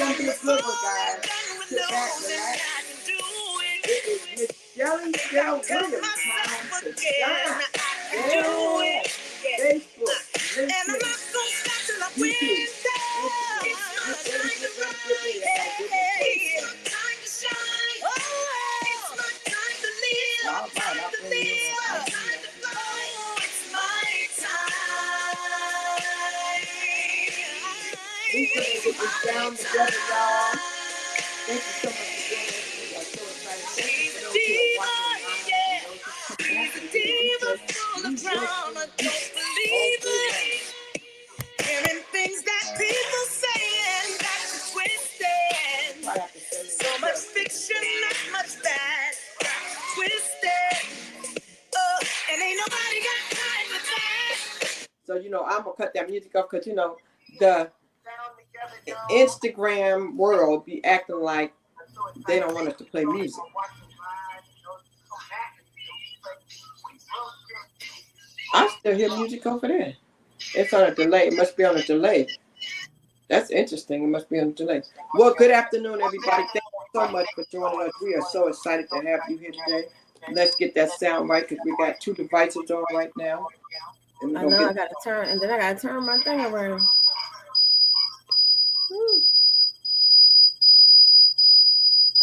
gonna be a good one, guys. Sit back, relax. It is Miss Shelley Shell Williams. Time to shine. Yeah. Facebook, LinkedIn, YouTube. We're going to get this down together, y'all. Thank you so much for doing this. We are so excited. Thank you for those who are watching live and those who come back and Hearing things that people say and that's twisted. So much fiction, not much bad. Twisted. Oh, and ain't nobody got time for that. So, I'm going to cut that music off because, the Instagram world be acting like they don't want us to play music. I still hear music over there. It's on a delay. It must be on a delay. That's interesting. It must be on a delay. Well, good afternoon, everybody. Thank you so much for joining us. We are so excited to have you here today. Let's get that sound right because we got 2 devices on right now. I know I got to turn, and then I got to turn my thing around.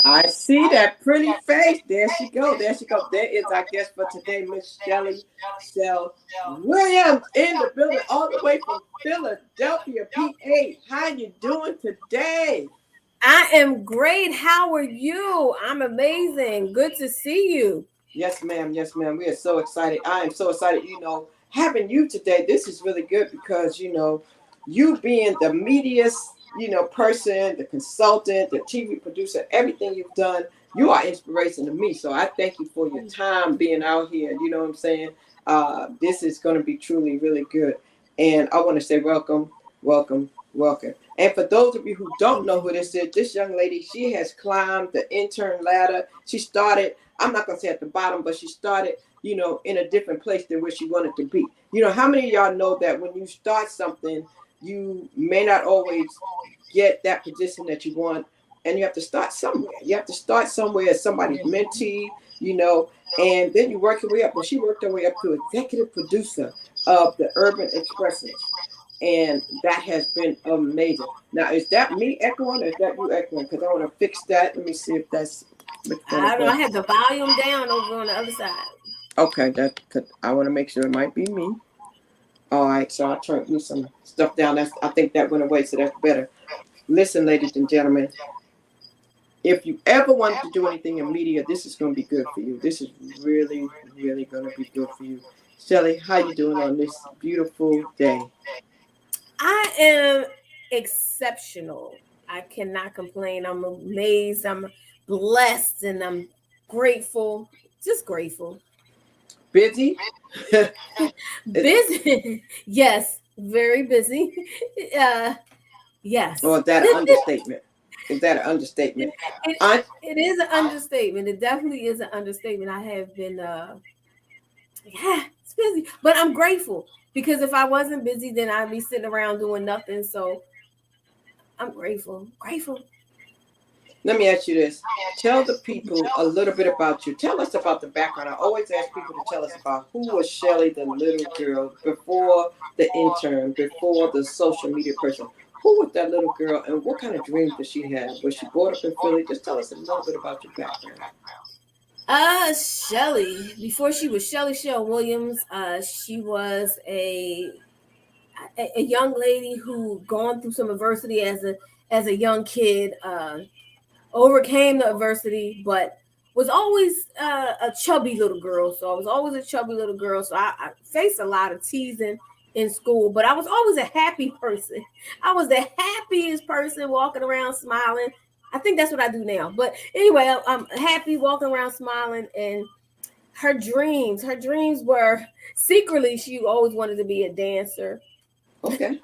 I see that pretty face. There she go. There she go. There is our guest for today, Miss Shelley Shell Williams in the building, all the way from Philadelphia, PA. How you doing today? I am great. How are you? I'm amazing. Good to see you. Yes, ma'am. Yes, ma'am. We are so excited. I am so excited. Having you today, this is really good because, you being the media, person, the consultant, the TV producer, everything you've done, you are inspiration to me. So I thank you for your time being out here. You know what I'm saying? This is going to be truly, really good. And I want to say welcome, welcome, welcome. And for those of you who don't know who this is, this young lady, she has climbed the intern ladder. She started, I'm not going to say at the bottom, but she started, in a different place than where she wanted to be. How many of y'all know that when you start something, you may not always get that position that you want, and you have to start somewhere. You have to start somewhere as somebody's mentee, and then you work your way up. And she worked her way up to executive producer of the Urban Expressions, and that has been amazing. Now, is that me echoing or is that you echoing? Because I want to fix that. Let me see if that's. I don't know. I have the volume down over on the other side. Okay, I want to make sure it might be me. All right, so I turned me some stuff down. I think that went away, so that's better. Listen, ladies and gentlemen, if you ever wanted to do anything in media, this is going to be good for you. This is really, really going to be good for you. Shelley, how you doing on this beautiful day? I am exceptional. I cannot complain. I'm amazed. I'm blessed, and I'm grateful. Just grateful. Busy? Busy. Yes, very busy. Yes. Or is that an understatement? Is that an understatement? It is an understatement. It definitely is an understatement. I have been, it's busy. But I'm grateful because if I wasn't busy, then I'd be sitting around doing nothing. So I'm grateful. Grateful. Let me ask you this. Tell the people a little bit about you. Tell us about the background. I always ask people to tell us about who was Shelley, the little girl, before the intern, before the social media person. Who was that little girl and what kind of dreams did she have? Was she brought up in Philly? Just tell us a little bit about your background. Shelley, before she was Shelley Shell Williams, she was a young lady who gone through some adversity as a young kid, overcame the adversity, but was always a chubby little girl. So I was always a chubby little girl. So I faced a lot of teasing in school, but I was always a happy person. I was the happiest person walking around smiling. I think that's what I do now. But anyway, I'm happy walking around smiling. And her dreams were secretly, she always wanted to be a dancer. Okay.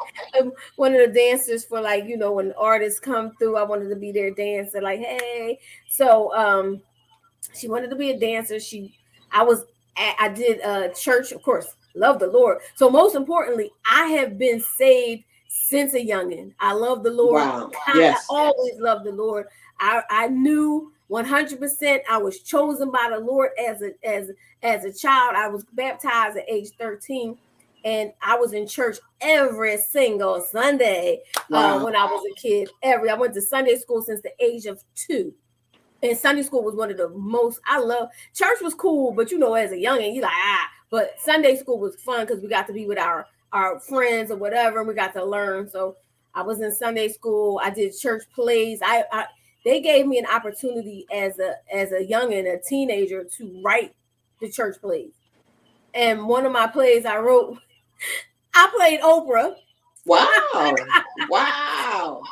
One of the dancers for when artists come through, I wanted to be their dancer. Like, hey. So she wanted to be a dancer. I did church, of course, love the Lord. So most importantly, I have been saved since a youngin'. I love the Lord. Wow. I Yes. always loved the Lord. I knew 100% I was chosen by the Lord as a child. I was baptized at age 13. And I was in church every single Sunday Wow. when I was a kid. I went to Sunday school since the age of 2. And Sunday school was one of the most I love. Church was cool, but as a youngin', you like But Sunday school was fun because we got to be with our friends or whatever, and we got to learn. So I was in Sunday school. I did church plays. They gave me an opportunity as a youngin', a teenager, to write the church plays. And one of my plays I wrote, I played Oprah. Wow. Wow.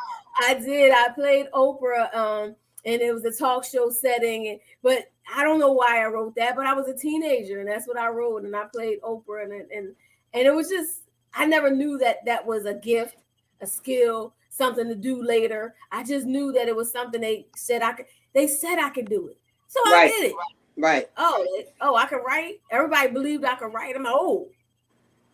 I did. I played Oprah. And it was a talk show setting, but I don't know why I wrote that, but I was a teenager and that's what I wrote, and I played Oprah, and it was just, I never knew that was a gift, a skill, something to do later. I just knew that it was something they said I could do it. So I did it. Right. Oh, I could write. Everybody believed I could write. I'm like, oh,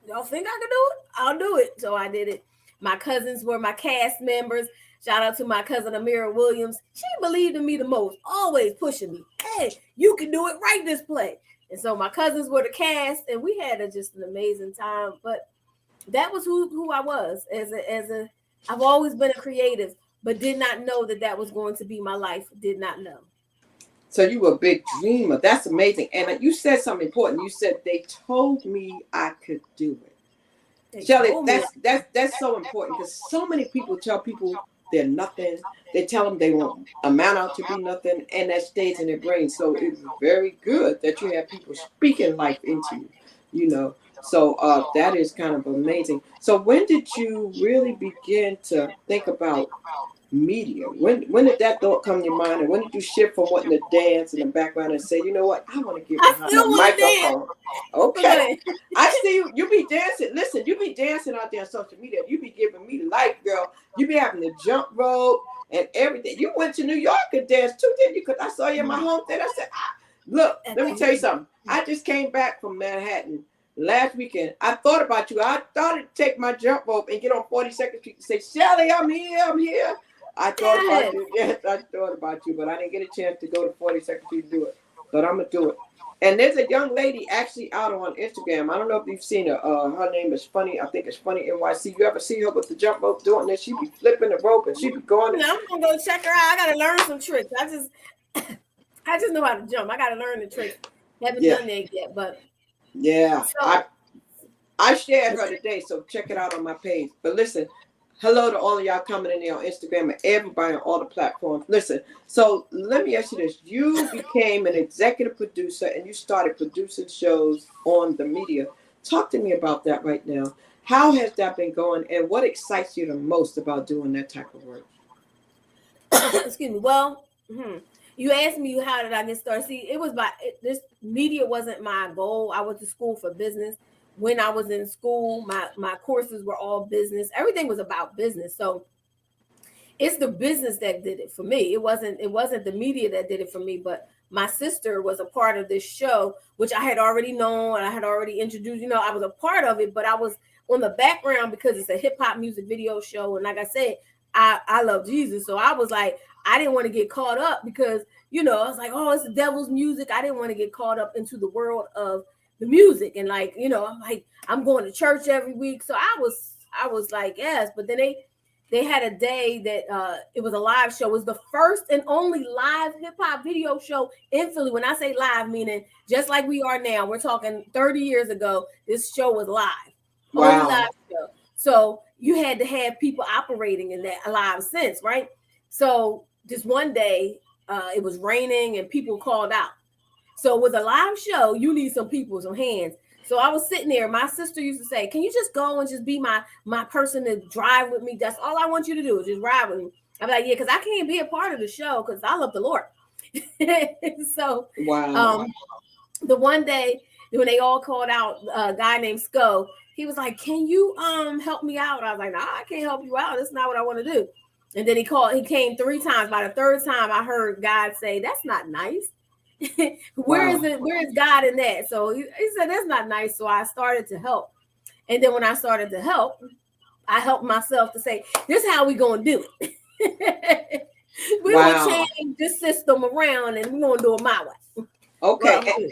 y'all think I could do it? I'll do it. So I did it. My cousins were my cast members. Shout out to my cousin Amira Williams. She believed in me the most, always pushing me. Hey, you can do it. Write this play. And so my cousins were the cast, and we had just an amazing time. But that was who I was as a. I've always been a creative, but did not know that was going to be my life. Did not know. So you were a big dreamer. That's amazing. And you said something important. You said they told me I could do it. Shelly, that's so important, because so many people tell people they're nothing. They tell them they won't amount out to be nothing, and that stays in their brain. So it's very good that you have people speaking life into you, So that is kind of amazing. So when did you really begin to think about media? When did that thought come to your mind, and when did you shift from wanting to dance in the background and say, you know what, I want to get behind the microphone? Okay. I see you be dancing. Listen, you be dancing out there on social media. You be giving me life, girl. You be having the jump rope and everything. You went to New York and danced too, didn't you? Because I saw you in my home theater. I said, look, let me tell you something. I just came back from Manhattan last weekend. I thought about you. I thought to take my jump rope and get on 42nd Street and say, Shelly, I'm here. I thought about you. Yes, I thought about you, but I didn't get a chance to go to 42nd Street to do it. But I'm going to do it. And there's a young lady actually out on Instagram. I don't know if you've seen her. Her name is Funny. I think it's Funny NYC. You ever see her with the jump rope doing this? She be flipping the rope and she be going. I'm going to go check her out. I got to learn some tricks. I just know how to jump. I got to learn the tricks. Haven't done that yet, but. Yeah. So, I shared her today, so check it out on my page. But listen, hello to all of y'all coming in there on Instagram and everybody on all the platforms. Listen, so let me ask you this. You became an executive producer and you started producing shows on the media. Talk to me about that right now. How has that been going, and what excites you the most about doing that type of work? Excuse me. Well, you asked me how did I get started. See, it was this media wasn't my goal. I went to school for business. When I was in school, my courses were all business. Everything was about business. So it's the business that did it for me. It wasn't the media that did it for me, but my sister was a part of this show, which I had already known and I had already introduced. I was a part of it, but I was on the background because it's a hip hop music video show. And like I said, I love Jesus. So I was like, I didn't want to get caught up because, I was like, oh, it's the devil's music. I didn't want to get caught up into the world of the music. And like, I'm like, I'm going to church every week. So I was like, yes. But then they had a day that it was a live show. It was the first and only live hip hop video show in Philly. When I say live, meaning just like we are now, we're talking 30 years ago, this show was live. Wow. Only live show. So you had to have people operating in that live sense, right? So this one day, it was raining and people called out. So with a live show, you need some people, some hands. So I was sitting there. My sister used to say, can you just go and just be my person to drive with me? That's all I want you to do is just ride with me. I'm like, yeah, because I can't be a part of the show because I love the Lord. So wow. The one day when they all called out a guy named Sco, he was like, can you help me out? I was like, nah, I can't help you out. That's not what I want to do. And then he came 3 times. By the 3rd time, I heard God say, that's not nice. Where is God in that? So he said, that's not nice. So I started to help. And then when I started to help, I helped myself to say, this is how we gonna do it. We're Wow. gonna change this system around and we're gonna do it my way. Okay. Well,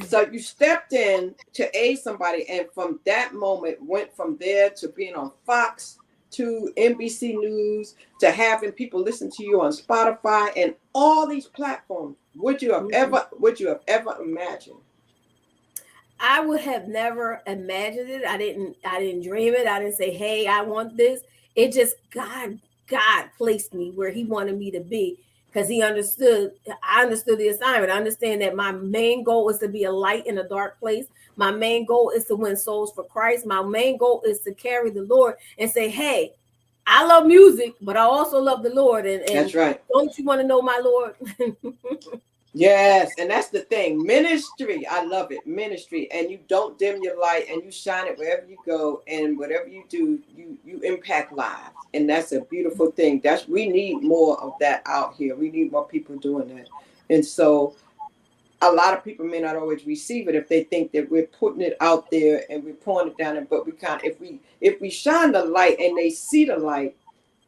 So you stepped in to aid somebody, and from that moment went from there to being on Fox, to NBC News, to having people listen to you on Spotify and all these platforms. Would you have ever imagined? I would have never imagined it. I didn't dream it. I didn't say, hey, I want this. It just God placed me where he wanted me to be, because I understood the assignment. I understand that my main goal is to be a light in a dark place. My main goal is to win souls for Christ. My main goal is to carry the Lord and say, hey, I love music, but I also love the Lord. And That's right. Don't you want to know my Lord? Yes, and that's the thing. Ministry, I love it. Ministry, and you don't dim your light, and you shine it wherever you go, and whatever you do, you impact lives, and that's a beautiful thing. We need more of that out here. We need more people doing that, and so a lot of people may not always receive it if they think that we're putting it out there and we're pouring it down. But we can't. If we shine the light and they see the light,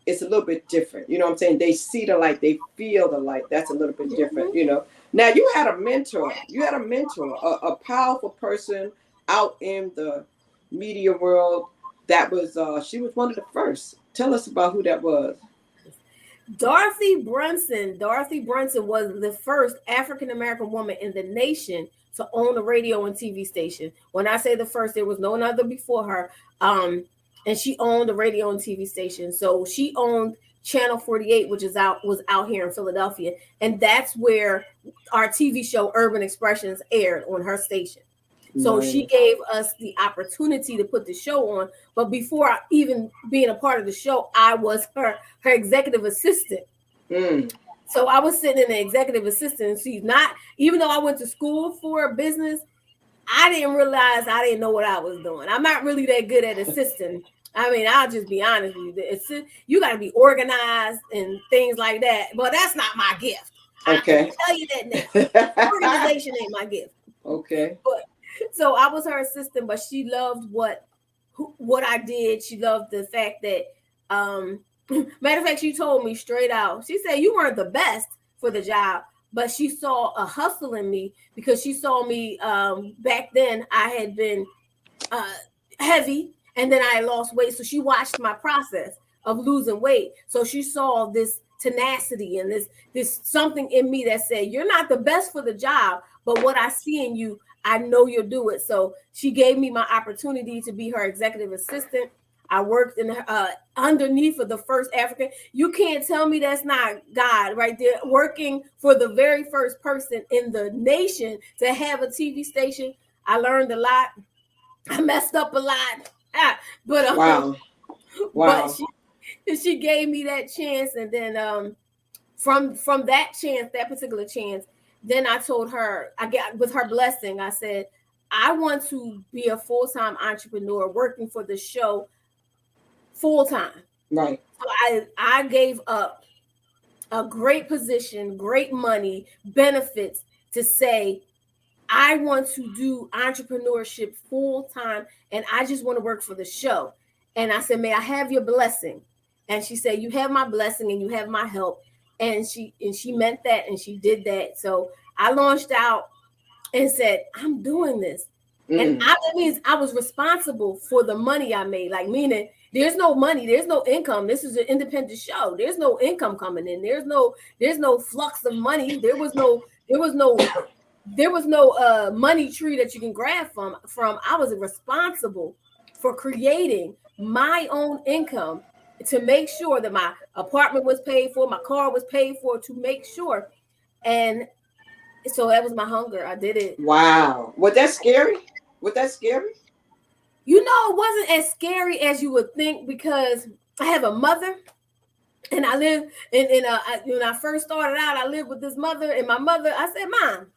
it's a little bit different. You know what I'm saying? They see the light, they feel the light. That's a little bit different, you know. Now you had a mentor, a powerful person out in the media world that was, she was one of the first. Tell us about who that was. Dorothy Brunson. Dorothy Brunson was the first African-American woman in the nation to own a radio and TV station. When I say the first, there was no other before her. And she owned a radio and TV station. So she owned Channel 48, which was out here in Philadelphia. And that's where our TV show Urban Expressions aired on her station. So she gave us the opportunity to put the show on. But before even being a part of the show, I was her executive assistant. So I was sitting in the executive assistant. She's not, even though I went to school for business, I didn't realize I didn't know what I was doing. I'm not really that good at assisting. I mean, I'll just be honest with you. You got to be organized and things like that. But that's not my gift. Okay. I can tell you that now. Organization ain't my gift. Okay. But so I was her assistant, but she loved what I did. She loved the fact that, matter of fact, she told me straight out. She said, you weren't the best for the job, but she saw a hustle in me because she saw me back then. I had been heavy, and then I lost weight. So she watched my process of losing weight. So she saw this tenacity and this something in me that said, you're not the best for the job, but what I see in you, I know you'll do it. So she gave me my opportunity to be her executive assistant. I worked in underneath of the first African. You can't tell me that's not God right there, working for the very first person in the nation to have a TV station. I learned a lot. I messed up a lot. But wow. But she gave me that chance, and then from that chance, that particular chance, then I told her, I got with her blessing, I said, I want to be a full-time entrepreneur working for the show full-time. Right. So I gave up a great position, great money, benefits to say, I want to do entrepreneurship full-time, and I just want to work for the show. And I said, may I have your blessing? And she said, you have my blessing and you have my help. And she meant that, and she did that. So I launched out and said, I'm doing this. And that means I was responsible for the money I made. Like, meaning there's no money, there's no income. This is an independent show. There's no income coming in. There's no flux of money. There was no money tree that you can grab from. I was responsible for creating my own income to make sure that my apartment was paid for, my car was paid for, to make sure. And so that was my hunger. I did it. Wow. Was that scary? You know, it wasn't as scary as you would think, because I have a mother, and I live when I first started out, I lived with this mother, and my mother, I said, Mom,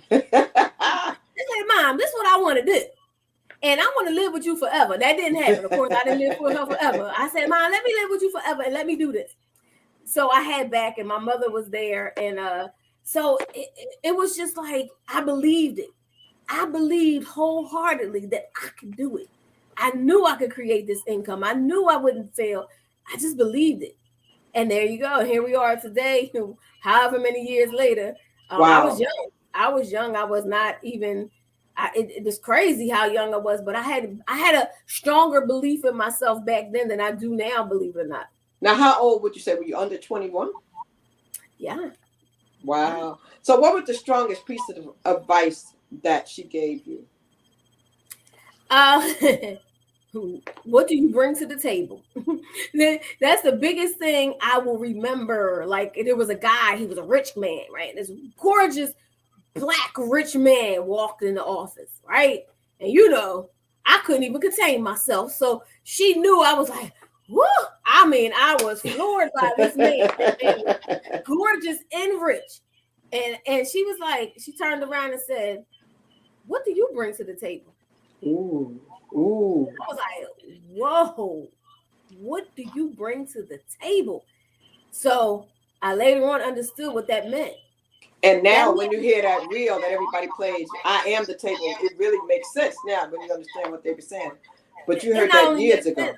this is what I want to do. And I want to live with you forever. That didn't happen. Of course, I didn't live with her forever. I said, Mom, let me live with you forever and let me do this. So I had back, and my mother was there. And so it was just like, I believed it. I believed wholeheartedly that I could do it. I knew I could create this income. I knew I wouldn't fail. I just believed it. And there you go. Here we are today, however many years later. I was Wow. young. I was not even. It was crazy how young I was, but I had a stronger belief in myself back then than I do now. Believe it or not. Now, how old would you say? Were you under 21? Yeah. Wow. So, what was the strongest piece of advice that she gave you? What do you bring to the table? That's the biggest thing I will remember. Like, there was a guy, he was a rich man, right? This gorgeous black rich man walked in the office, right? And I couldn't even contain myself. So she knew. I was like, whoo! I mean, I was floored by this man. This man was gorgeous and rich. And she was like, she turned around and said, what do you bring to the table? Ooh. Ooh. I was like, whoa, what do you bring to the table? So I later on understood what that meant. And now when you hear that reel that everybody plays, I am the table, it really makes sense now when you understand what they were saying. But you heard that years ago.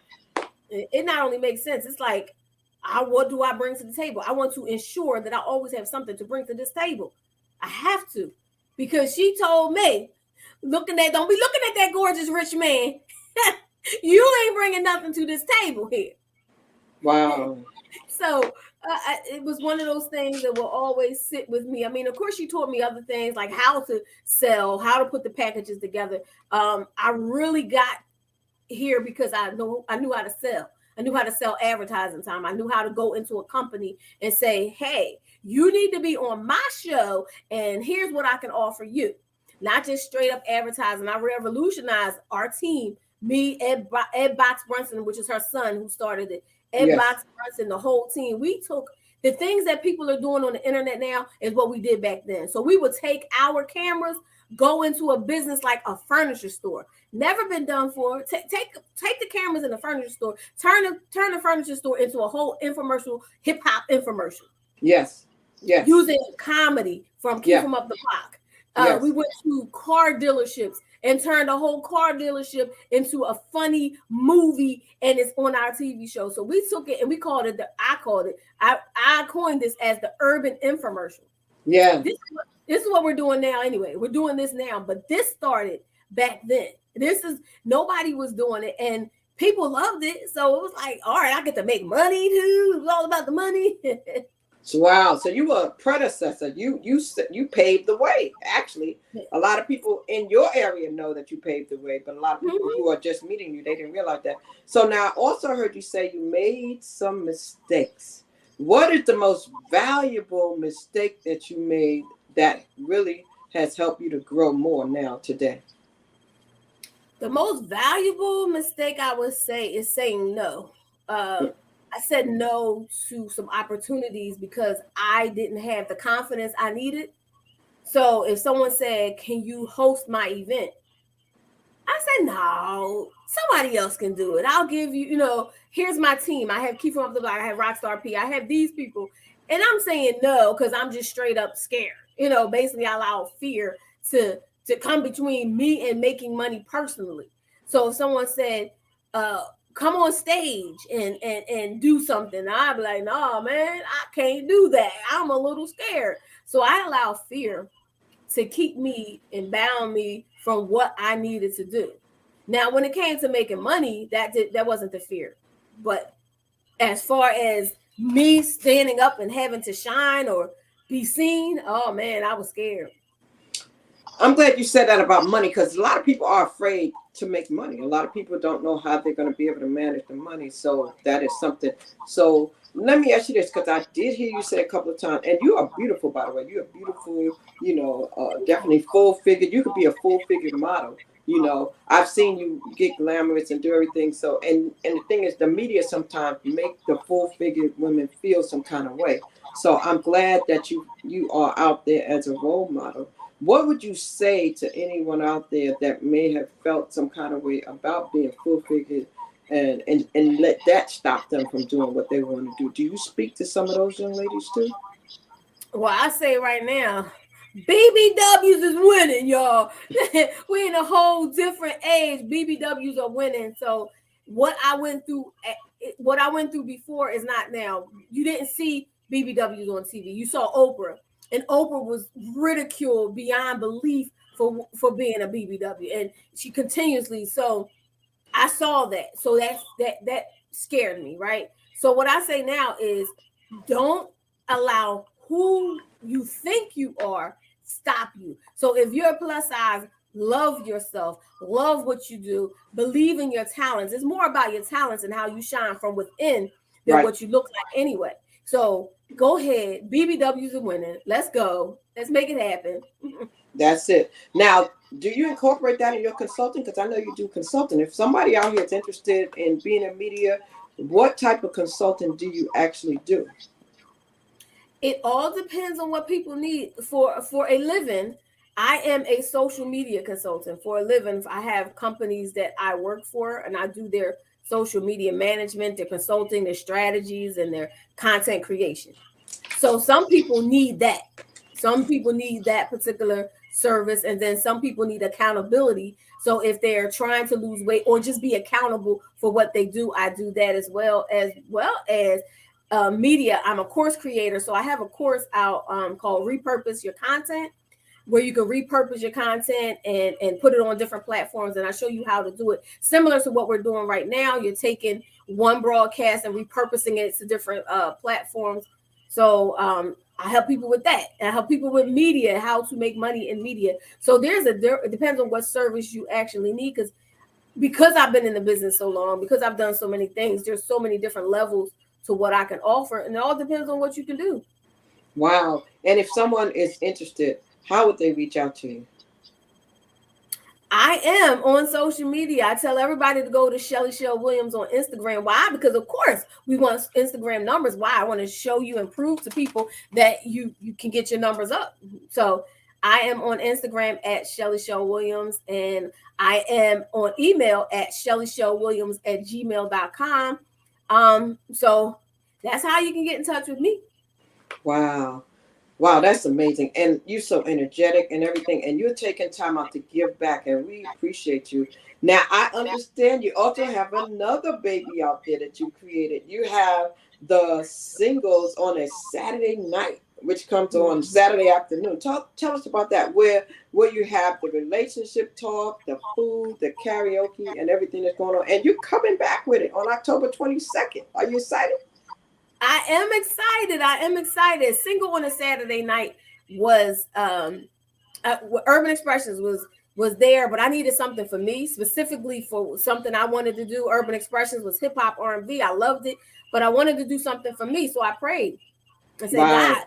It not only makes sense, it's like, what do I bring to the table? I want to ensure that I always have something to bring to this table. I have to. Because she told me, don't be looking at that gorgeous rich man. You ain't bringing nothing to this table here. Wow. So it was one of those things that will always sit with me. I mean, of course, she taught me other things like how to sell, how to put the packages together. I really got here because I knew how to sell. I knew how to sell advertising time. I knew how to go into a company and say, hey, you need to be on my show, and here's what I can offer you. Not just straight up advertising. I revolutionized our team. Me, Ed Box Brunson, which is her son who started it. Ed Box Brunson, the whole team. We took the things that people are doing on the internet now is what we did back then. So we would take our cameras, go into a business like a furniture store. Never been done for. Take the cameras in the furniture store. Turn the furniture store into a whole infomercial, hip hop infomercial. Yes. Yes. Using comedy from Keep 'Em Up the Block. Yes. We went to car dealerships and turned a whole car dealership into a funny movie, and it's on our TV show. So we took it and we called it I coined this as the urban infomercial. Yeah. This is what we're doing now anyway. We're doing this now, but this started back then. Nobody was doing it, and people loved it. So it was like, all right, I get to make money too. It was all about the money. Wow. So you were a predecessor. You paved the way. Actually, a lot of people in your area know that you paved the way, but a lot of people who are just meeting you, they didn't realize that. So now I also heard you say you made some mistakes. What is the most valuable mistake that you made that really has helped you to grow more now today? The most valuable mistake I would say is saying no. I said no to some opportunities because I didn't have the confidence I needed. So if someone said, can you host my event? I said, no, somebody else can do it. I'll give you, here's my team. I have Keep 'Em Up the Block. I have Rockstar P. I have these people. And I'm saying no because I'm just straight up scared. Basically I allow fear to come between me and making money personally. So if someone said, come on stage and do something, I'd be like, no, man, I can't do that. I'm a little scared. So I allow fear to keep me and bound me from what I needed to do. Now, when it came to making money, that wasn't the fear. But as far as me standing up and having to shine or be seen, oh man, I was scared. I'm glad you said that about money, because a lot of people are afraid to make money. A lot of people don't know how they're going to be able to manage the money. So that is something. So let me ask you this, because I did hear you say a couple of times, and you are beautiful, by the way. You're beautiful, definitely full figured. You could be a full figured model. I've seen you get glamorous and do everything. So, and the thing is, the media sometimes make the full figured women feel some kind of way. So I'm glad that you are out there as a role model. What would you say to anyone out there that may have felt some kind of way about being full-figured and let that stop them from doing what they want to do? Do you speak to some of those young ladies too? Well, I say right now, BBWs is winning, y'all. We're in a whole different age. BBWs are winning. So what I went through before is not now. You didn't see BBWs on TV. You saw Oprah, and Oprah was ridiculed beyond belief for being a BBW, and she continuously. So I saw that. So that scared me, right? So what I say now is, don't allow who you think you are stop you. So if you're plus size, love yourself, love what you do, believe in your talents. It's more about your talents and how you shine from within than what you look like anyway. So go ahead, BBWs are winning. Let's go. Let's make it happen. That's it. Now, do you incorporate that in your consulting? Because I know you do consulting. If somebody out here is interested in being in media, what type of consulting do you actually do? It all depends on what people need for a living. I am a social media consultant for a living. I have companies that I work for, and I do their social media management, their consulting, their strategies, and their content creation. So some people need that. Some people need that particular service, and then some people need accountability. So if they're trying to lose weight or just be accountable for what they do, I do that as well as media. I'm a course creator, so I have a course out called Repurpose Your Content, where you can repurpose your content and put it on different platforms. And I show you how to do it similar to what we're doing right now. You're taking one broadcast and repurposing it to different platforms. So I help people with that. And I help people with media, how to make money in media. So it depends on what service you actually need, because I've been in the business so long, because I've done so many things, there's so many different levels to what I can offer, and it all depends on what you can do. Wow. And if someone is interested, how would they reach out to you? I am on social media. I tell everybody to go to Shelly Shell Williams on Instagram. Why? Because of course we want Instagram numbers. Why? I want to show you and prove to people that you can get your numbers up. So I am on Instagram at Shelly Shell Williams, and I am on email at ShellyShellWilliams@gmail.com. So that's how you can get in touch with me. Wow. Wow, that's amazing. And you're so energetic and everything, and you're taking time out to give back, and we appreciate you. Now, I understand you also have another baby out there that you created. You have the singles on a Saturday night, which comes on Saturday afternoon. Tell us about that, where you have the relationship talk, the food, the karaoke, and everything that's going on. And you're coming back with it on October 22nd. Are you excited? I am excited. Single on a Saturday night was Urban Expressions was there, but I needed something for me, specifically for something I wanted to do. Urban Expressions was hip hop, R&B. I loved it, but I wanted to do something for me. So I prayed. I said, wow. God,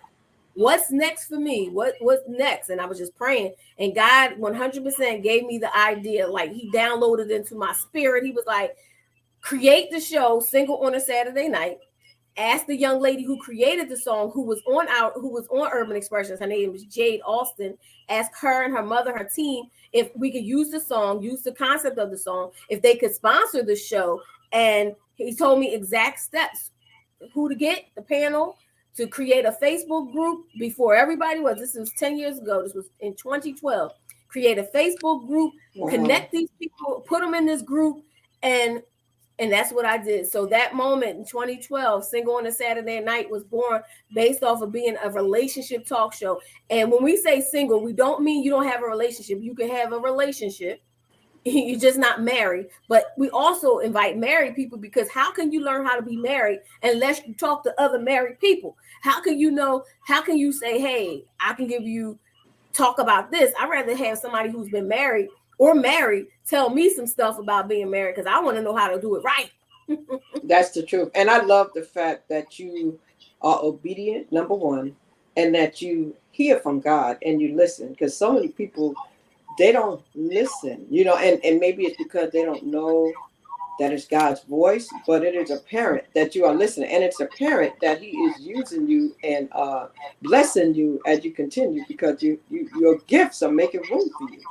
what's next for me? What's next? And I was just praying, and God 100% gave me the idea. Like, he downloaded into my spirit. He was like, create the show Single on a Saturday Night. Ask the young lady who created the song, who was on Urban Expressions. Her name is Jade Austin. Ask her and her mother, her team, if we could use the song, use the concept of the song, if they could sponsor the show. And he told me exact steps, who to get, the panel, to create a Facebook group before everybody was. This was 10 years ago. This was in 2012. Create a Facebook group, connect these people, put them in this group, and that's what I did. So that moment in 2012, Single on a Saturday Night was born based off of being a relationship talk show. And when we say single, we don't mean you don't have a relationship. You can have a relationship. You're just not married. But we also invite married people, because how can you learn how to be married unless you talk to other married people? How can you say, hey, I can talk about this? I'd rather have somebody who's been married or married tell me some stuff about being married, because I want to know how to do it right. That's the truth. And I love the fact that you are obedient, number one, and that you hear from God and you listen, because so many people, they don't listen, and maybe it's because they don't know that it's God's voice, but it is apparent that you are listening, and it's apparent that he is using you and blessing you as you continue, because your gifts are making room for you.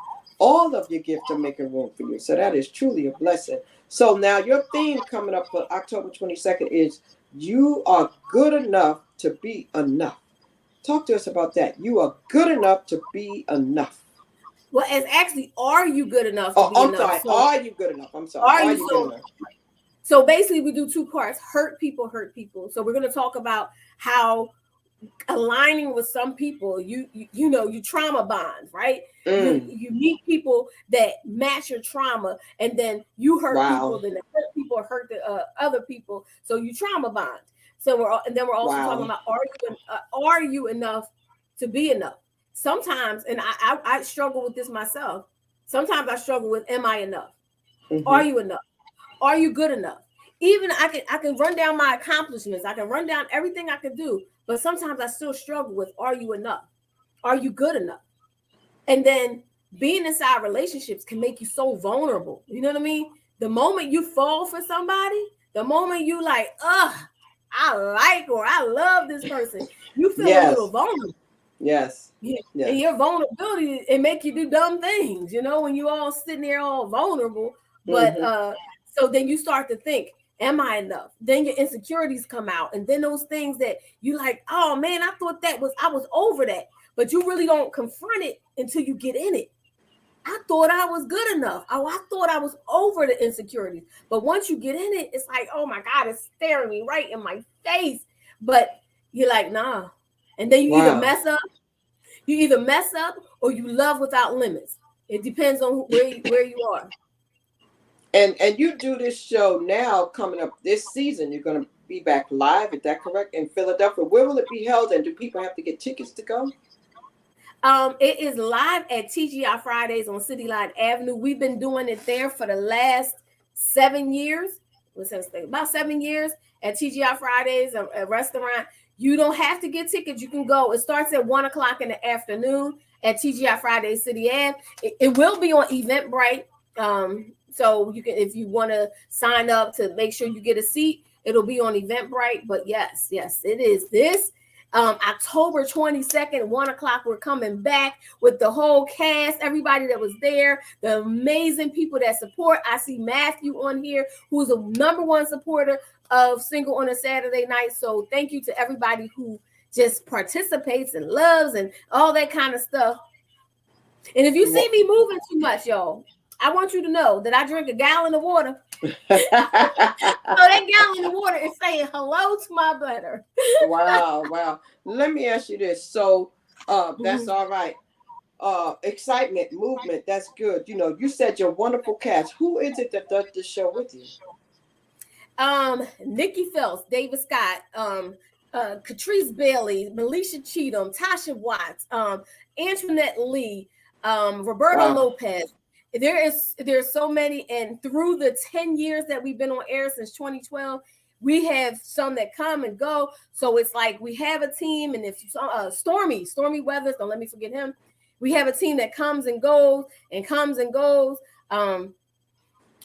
All of your gifts are making room for you. So that is truly a blessing. So now your theme coming up for October 22nd is, you are good enough to be enough. Talk to us about that. You are good enough to be enough. Well, it's actually, are you good enough to be enough? Sorry. So, are you good enough? I'm sorry. Are you good enough? So basically, we do two parts: hurt people. So we're going to talk about how aligning with some people, you know, you trauma bond, right? You meet people that match your trauma, and then you hurt people, then the hurt people hurt the other people, so you trauma bond. So we're also talking about, are you enough to be enough? Sometimes, and I struggle with this myself. Sometimes I struggle with, am I enough? Are you enough? Are you good enough? Even I can run down my accomplishments. I can run down everything I can do, but sometimes I still struggle with, are you enough? Are you good enough? And then being inside relationships can make you so vulnerable. You know what I mean? The moment you fall for somebody, the moment you like, I like or I love this person, you feel a little vulnerable. Yes. And your vulnerability, it make you do dumb things, you know, when you all sitting there all vulnerable. But so then you start to think, am I enough? Then your insecurities come out. And then those things that you like, oh man, I thought I was over that. But you really don't confront it until you get in it. I thought I was good enough. Oh, I thought I was over the insecurities. But once you get in it, it's like, oh my God, it's staring me right in my face. But you're like, nah. And then you either mess up or you love without limits. It depends on where you are. And you do this show now coming up this season. You're going to be back live. Is that correct? In Philadelphia. Where will it be held? And do people have to get tickets to go? It is live at TGI Fridays on City Line Avenue. We've been doing it there for the last 7 years. About 7 years at TGI Fridays, a restaurant. You don't have to get tickets. You can go. It starts at 1:00 in the afternoon at TGI Fridays City Ave. It will be on Eventbrite. So you can, if you want to sign up to make sure you get a seat, it'll be on Eventbrite. But yes, it is this October 22nd, 1:00. We're coming back with the whole cast, everybody that was there, the amazing people that support. I see Matthew on here, who's a #1 supporter of Single on a Saturday Night. So thank you to everybody who just participates and loves and all that kind of stuff. And if you see me moving too much, y'all, I want you to know that I drink a gallon of water. So that gallon of water is saying hello to my bladder. Wow. Let me ask you this. So that's all right. Excitement, movement, that's good. You know, you said your wonderful cast. Who is it that does this show with you? Nikki Phelps, David Scott, Catrice Bailey, Melisha Cheatham, Tasha Watts, Antoinette Lee, Roberto Lopez. There's so many, and through the 10 years that we've been on air since 2012, we have some that come and go. So it's like we have a team, and if you saw Stormy Weathers, don't let me forget him. We have a team that comes and goes and comes and goes. I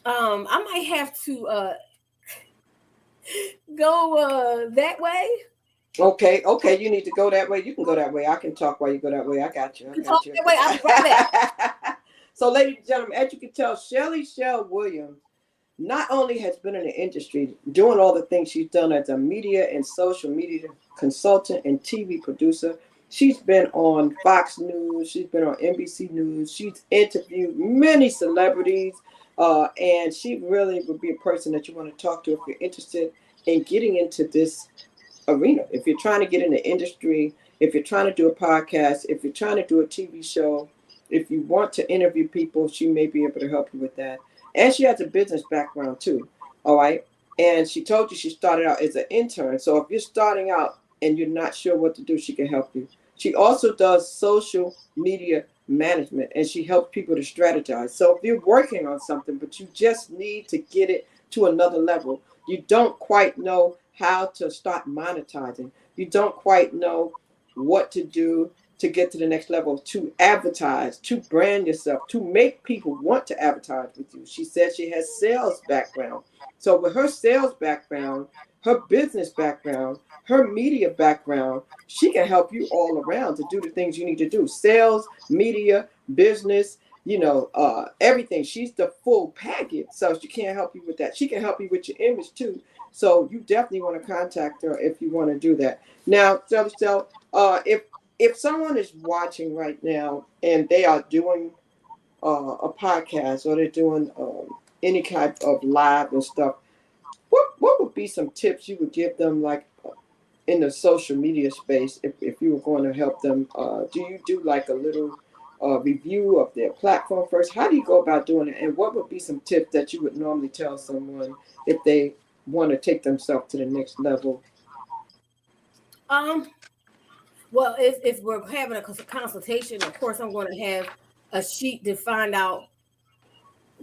might have to go that way. Okay, you need to go that way. You can go that way. I can talk while you go that way. I got you. Talk that way. I'll be right back. So, ladies and gentlemen, as you can tell, Shelly Williams not only has been in the industry doing all the things she's done as a media and social media consultant and TV producer. She's been on Fox News. She's been on NBC News. She's interviewed many celebrities. And she really would be a person that you want to talk to if you're interested in getting into this arena. If you're trying to get in the industry, if you're trying to do a podcast, if you're trying to do a TV show, if you want to interview people, she may be able to help you with that. And she has a business background too. All right. And she told you she started out as an intern. So if you're starting out and you're not sure what to do, she can help you. She also does social media management, and she helps people to strategize. So if you're working on something, but you just need to get it to another level, you don't quite know how to start monetizing, you don't quite know what to do to get to the next level, to advertise, to brand yourself, to make people want to advertise with you. She said she has sales background. So with her sales background, her business background, her media background, she can help you all around to do the things you need to do. Sales, media, business, everything. She's the full package, so she can't help you with that. She can help you with your image too. So you definitely want to contact her if you want to do that. Now, so if someone is watching right now and they are doing a podcast, or they're doing any kind of live and stuff, what would be some tips you would give them, like in the social media space, if you were going to help them? Do you do like a little review of their platform first? How do you go about doing it? And what would be some tips that you would normally tell someone if they want to take themselves to the next level? Well, if we're having a consultation, of course, I'm going to have a sheet to find out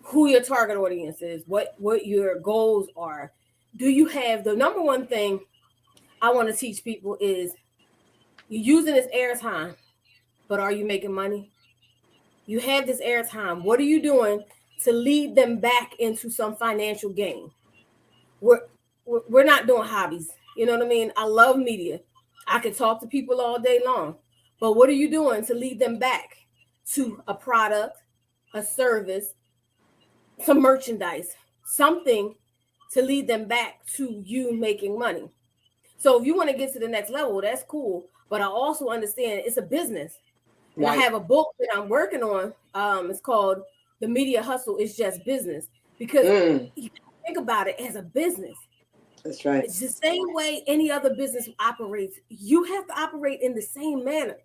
who your target audience is, what your goals are. Do you have the number one thing I want to teach people is you're using this airtime, but are you making money? You have this airtime. What are you doing to lead them back into some financial gain? We're not doing hobbies. You know what I mean? I love media. I could talk to people all day long, but what are you doing to lead them back to a product, a service, some merchandise, something to lead them back to you making money? So if you want to get to the next level, that's cool. But I also understand it's a business. And right. I have a book that I'm working on. It's called The Media Hustle is Just Business. Because you think about it as a business. That's right. It's the same way any other business operates. You have to operate in the same manner.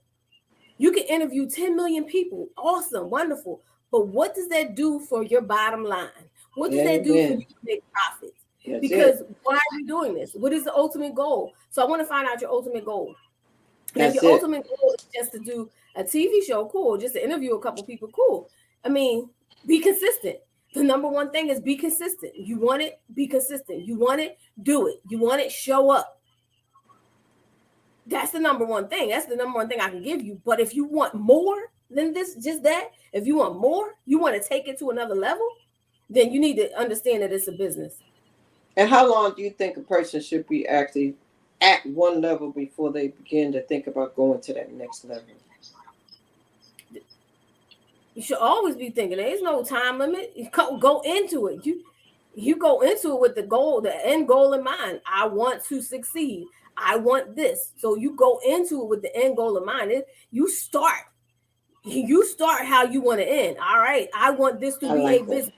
You can interview 10 million people. Awesome, wonderful. But what does that do for your bottom line? What does that do for you to make profits? Because why are you doing this? What is the ultimate goal? So I want to find out your ultimate goal. And if your ultimate goal is just to do a TV show, cool. Just to interview a couple people, cool. I mean, be consistent. The number one thing is be consistent. You want it, be consistent. You want it, do it. You want it, show up. That's the number one thing. That's the number one thing I can give you. But if you want more than this, just that, if you want more, you want to take it to another level, then you need to understand that it's a business. And how long do you think a person should be actually at one level before they begin to think about going to that next level? You should always be thinking. There's no time limit. You go into it. You go into it with the goal, the end goal in mind. I want to succeed. I want this. So you go into it with the end goal in mind. You start how you want to end. All right. I want this to be a business.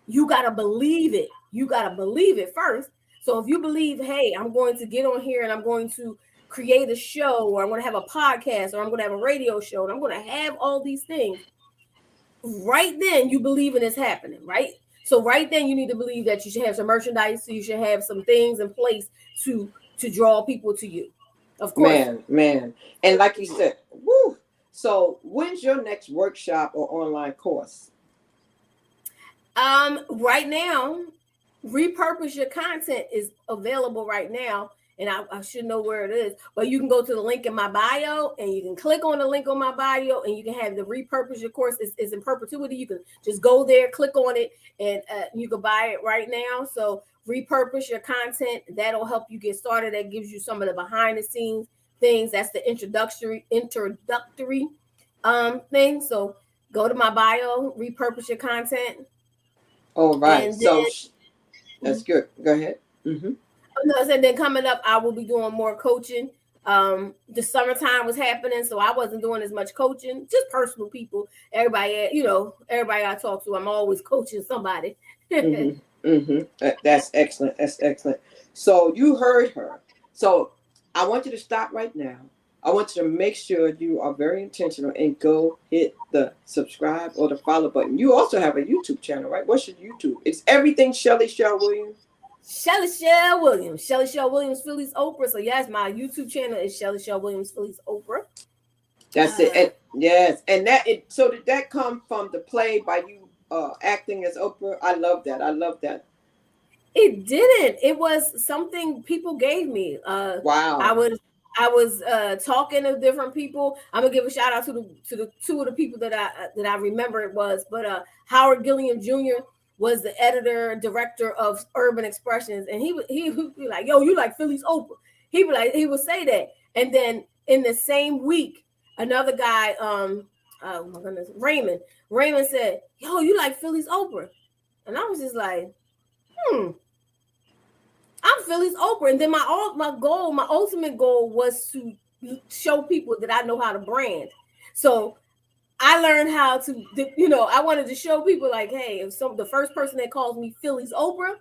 You got to believe it. You got to believe it first. So if you believe, hey, I'm going to get on here and I'm going to create a show, or I'm going to have a podcast, or I'm going to have a radio show, and I'm going to have all these things, right then you believe in it's happening, right? So right then you need to believe that you should have some merchandise, so you should have some things in place to draw people to you. Of course. Man. And like you said, woo. So when's your next workshop or online course? Right now, Repurpose Your Content is available right now, and I should know where it is, but you can go to the link in my bio, and you can click on the link on my bio, and you can have the Repurpose Your course. It's in perpetuity. You can just go there, click on it, and you can buy it right now. So Repurpose Your Content, that'll help you get started. That gives you some of the behind the scenes things. That's the introductory thing. So go to my bio, Repurpose Your Content. All right. So that's good. Go ahead. Mm-hmm. And then coming up, I will be doing more coaching. The summertime was happening, so I wasn't doing as much coaching, just personal people. Everybody I talk to, I'm always coaching somebody. That's excellent. That's excellent. So you heard her. So I want you to stop right now. I want you to make sure you are very intentional and go hit the subscribe or the follow button. You also have a YouTube channel, right? What's your YouTube? It's everything Shelly Shell Williams. Shelly Shell Williams. Shelly Shell Williams, Philly's Oprah. So yes, my YouTube channel is Shelly Shell Williams, Philly's Oprah. That's it. And yes. And so did that come from the play by you acting as Oprah? I love that. It didn't. It was something people gave me. Wow. I was talking to different people. I'm gonna give a shout out to the two of the people that I remember it was, but Howard Gilliam Jr. was the editor director of Urban Expressions, and he would be like, "Yo, you like Philly's Oprah?" He would say that, and then in the same week, another guy, oh my goodness, Raymond. Raymond said, "Yo, you like Philly's Oprah?" And I was just like, I'm Philly's Oprah. And then my ultimate goal was to show people that I know how to brand. So I learned how to, I wanted to show people like, hey, if the first person that calls me Philly's Oprah,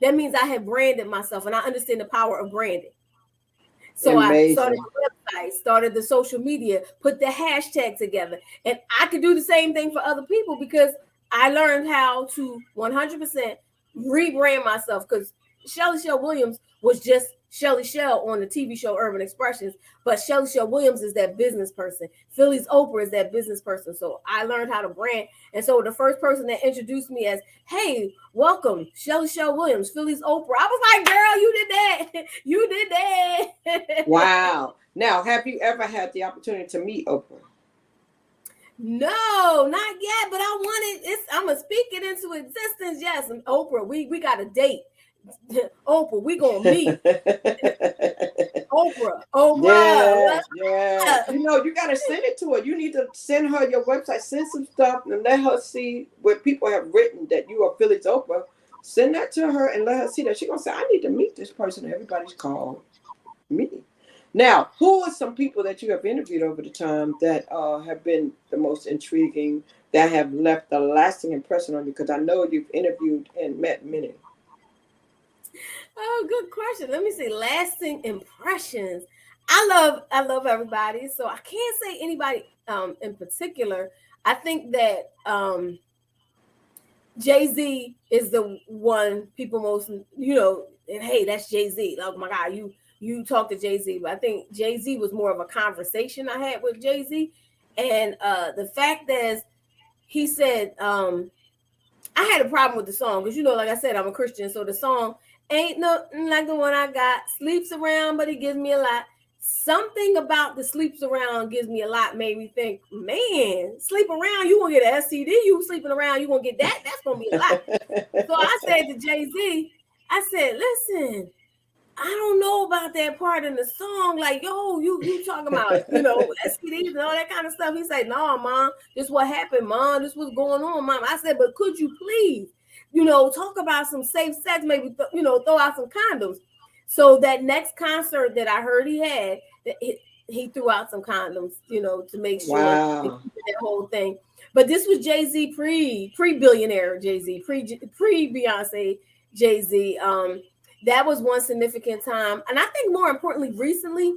that means I have branded myself and I understand the power of branding. So Amazing. I started the website, started the social media, put the hashtag together. And I could do the same thing for other people because I learned how to 100% rebrand myself, because Shelly Shell Williams was just Shelly Shell on the TV show Urban Expressions, but Shelly Shell Williams is that business person. Philly's Oprah is that business person. So I learned how to brand. And so the first person that introduced me as, hey, welcome, Shelly Shell Williams, Philly's Oprah. I was like, girl, you did that. You did that. Wow. Now, have you ever had the opportunity to meet Oprah? No, not yet, but I'm going to speak it into existence. Yes. And Oprah, we got a date. Oprah, we gonna meet. Oprah. Yeah. You gotta send it to her. You need to send her your website, send some stuff, and let her see what people have written that you are Philly's Oprah. Send that to her and let her see that. She's gonna say, I need to meet this person. Everybody's called me. Now, who are some people that you have interviewed over the time that have been the most intriguing, that have left a lasting impression on you? Because I know you've interviewed and met many. Oh, good question. Let me see. Lasting impressions. I love everybody. So I can't say anybody in particular. I think that Jay-Z is the one people most, and hey, that's Jay-Z. Oh my God, you talk to Jay-Z. But I think Jay-Z was more of a conversation I had with Jay-Z. And the fact that he said, I had a problem with the song because, like I said, I'm a Christian. So the song ain't nothing like the one I got. Sleeps around, but he gives me a lot. Something about the sleeps around gives me a lot made me think, man, sleep around, you gonna get an STD. You sleeping around, you gonna get that. That's gonna be a lot. So I said to Jay-Z, I said, listen, I don't know about that part in the song. Like, yo, you talking about, STDs and all that kind of stuff. He said, no, Mom, this what happened, Mom. This what's going on, Mom. I said, but could you please, talk about some safe sex, maybe, throw out some condoms. So that next concert that I heard he had, he threw out some condoms, to make sure that whole thing. But this was Jay-Z pre-billionaire Jay-Z, pre-Beyonce Jay-Z. That was one significant time. And I think more importantly, recently,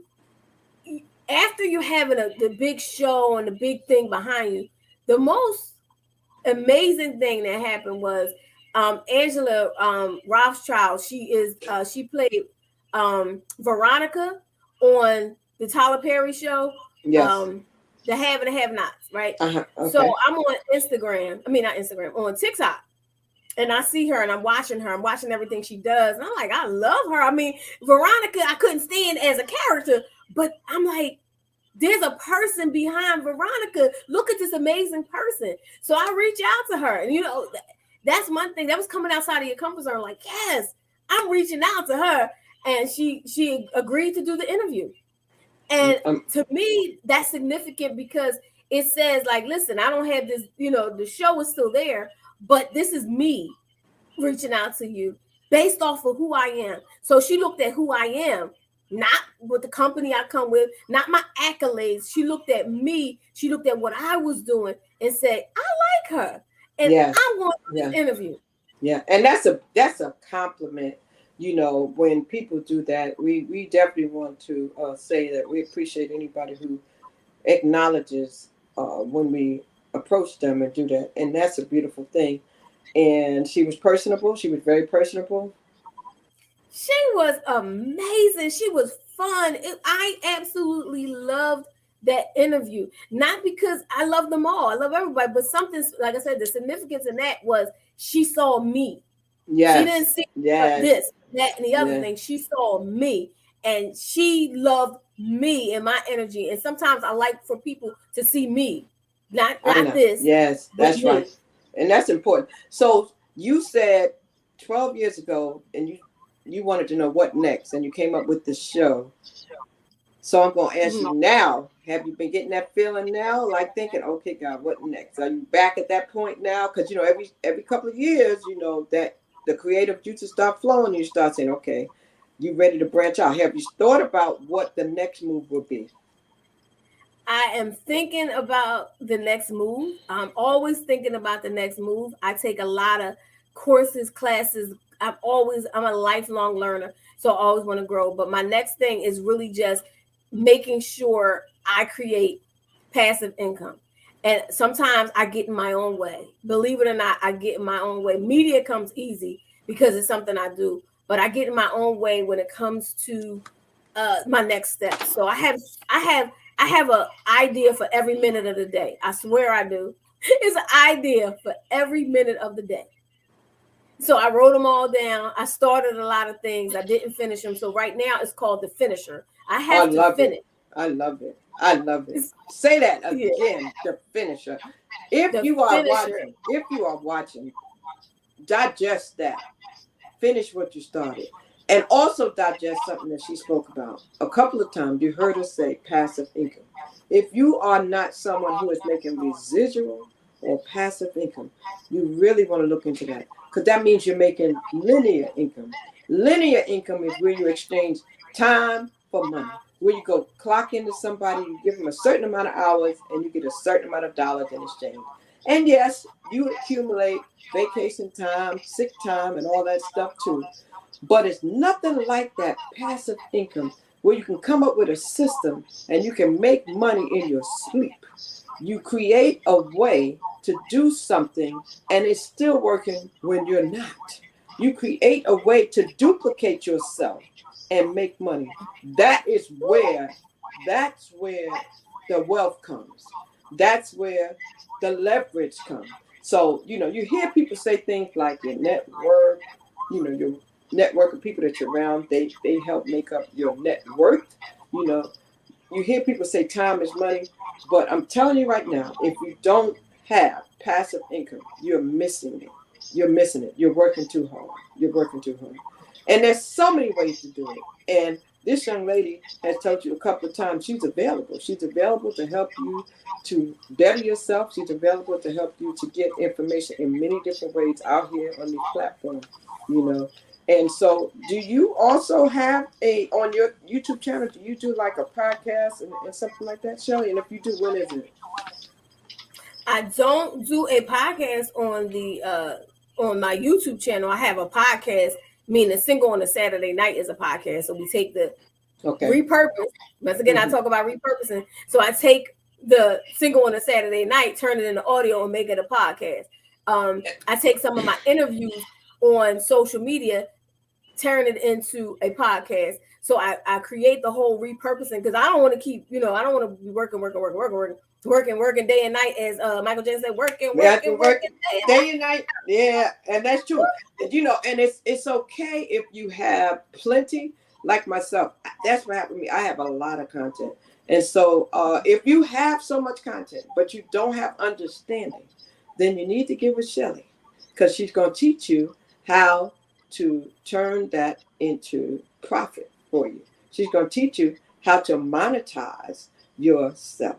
after you're having the big show and the big thing behind you, the most amazing thing that happened was Angela Rothschild. She played Veronica on the Tyler Perry show. Yes. The have and the have nots, right? Okay. So I'm on on TikTok. And I see her and I'm watching everything she does. And I'm like, I love her. I mean, Veronica, I couldn't stand as a character, but I'm like, there's a person behind Veronica. Look at this amazing person. So I reach out to her. And, that's one thing that was coming outside of your comfort zone. Like, yes, I'm reaching out to her. And she agreed to do the interview. And to me, that's significant because it says, like, listen, I don't have this, the show is still there. But this is me reaching out to you based off of who I am. So she looked at who I am, not what the company I come with, not my accolades. She looked at me. She looked at what I was doing and said, I like her. And I want this interview. Yeah. And that's a compliment. When people do that, we definitely want to say that we appreciate anybody who acknowledges when we approach them and do that, and that's a beautiful thing. And she was personable. She was very personable. She was amazing. She was fun. I absolutely loved that interview. Not because I love them all. I love everybody, but something, like I said, the significance in that was she saw me. Yes. She didn't see this, that, and the other thing. She saw me, and she loved me and my energy. And sometimes I like for people to see me. Not this. Yes, that's right. And that's important. So you said 12 years ago, and you wanted to know what next, and you came up with this show. So I'm going to ask you now, Have you been getting that feeling now? Like thinking, okay, God, what next? Are you back at that point now? Because you know, every couple of years, you know, that the creative juices start flowing, you start saying, okay, you ready to branch out. Have you thought about what the next move will be? I am thinking about the next move. I'm always thinking about the next move. I take a lot of courses, classes. I'm a lifelong learner, so I always want to grow. But my next thing is really just making sure I create passive income. And sometimes I get in my own way. Believe it or not, I get in my own way. Media comes easy because it's something I do, but I get in my own way when it comes to my next step. So I have an idea for every minute of the day. I swear I do. It's an idea for every minute of the day. So I wrote them all down. I started a lot of things. I didn't finish them. So right now it's called the finisher. I have to finish. I love it. I love it. Say that again, the finisher. If you are watching, digest that. Finish what you started. And also digest something that she spoke about. A couple of times you heard her say passive income. If you are not someone who is making residual or passive income, you really want to look into that. Because that means you're making linear income. Linear income is where you exchange time for money. Where you go clock into somebody, you give them a certain amount of hours, and you get a certain amount of dollars in exchange. And yes, you accumulate vacation time, sick time, and all that stuff too. But it's nothing like that passive income where you can come up with a system and you can make money in your sleep. You create a way to do something and it's still working when you're not. You create a way to duplicate yourself and make money. That's where the wealth comes. That's where the leverage comes. So, you know, you hear people say things like your network, you know, your network of people that you're around, they help make up your net worth. You know, you hear people say time is money, but I'm telling you right now, if you don't have passive income, you're missing it. You're missing it. You're working too hard. And there's so many ways to do it. And this young lady has told you a couple of times she's available. She's available to help you to better yourself. She's available to help you to get information in many different ways out here on these platforms, you know. And so do you also have on your YouTube channel, do you do like a podcast and something like that, Shelly? And if you do, when is it? I don't do a podcast on my YouTube channel. I have a podcast, meaning Single on a Saturday Night is a podcast. So we take the repurpose. Once again, I talk about repurposing. So I take the Single on a Saturday Night, turn it into audio and make it a podcast. I take some of my interviews on social media, turn it into a podcast. So I create the whole repurposing because I don't want to keep, you know, I don't want to be working day and night, as Michael Jackson said, working day and night. Yeah, and that's true. You know, and it's okay if you have plenty, like myself. That's what happened to me. I have a lot of content. And so if you have so much content, but you don't have understanding, then you need to get with Shelly because she's going to teach you how to turn that into profit for you. She's going to teach you how to monetize yourself.